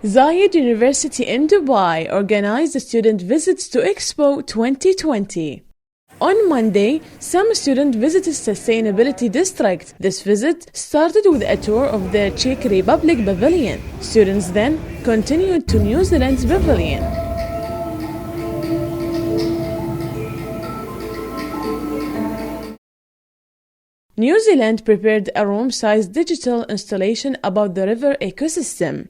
Zayed University in Dubai organized student visits to Expo 2020. On Monday, some students visited Sustainability District. This visit started with a tour of the Czech Republic pavilion. Students then continued to New Zealand's pavilion. New Zealand prepared a room-sized digital installation about the river ecosystem.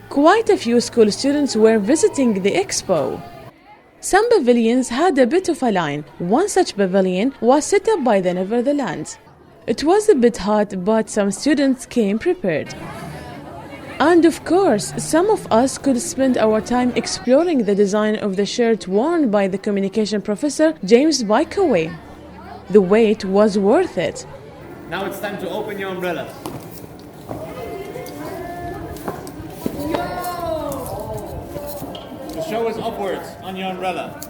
Quite a few school students were visiting the expo. Some pavilions had a bit of a line. One such pavilion was set up by the Netherlands. It was a bit hot, but some students came prepared. And of course, some of us could spend our time exploring the design of the shirt worn by the communication professor James Bykaway. The wait was worth it. Now it's time to open your umbrella. The show is upwards on your umbrella.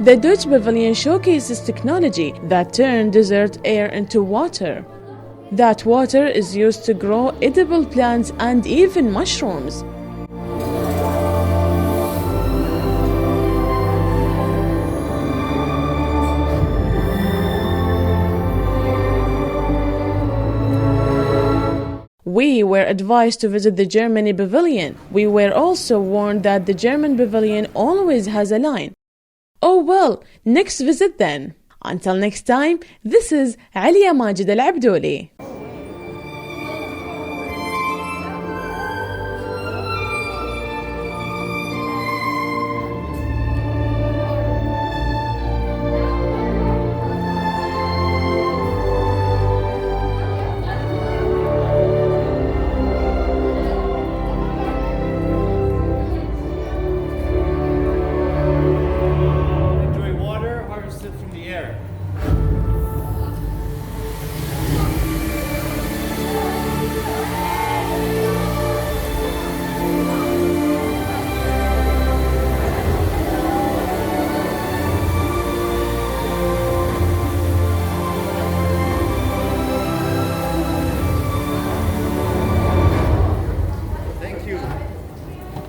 The Dutch pavilion showcases technology that turns desert air into water. That water is used to grow edible plants and even mushrooms. We were advised to visit the Germany pavilion. We were also warned that the German pavilion always has a line. Oh well, next visit then. Until next time, this is Alya Majed Alabdooli.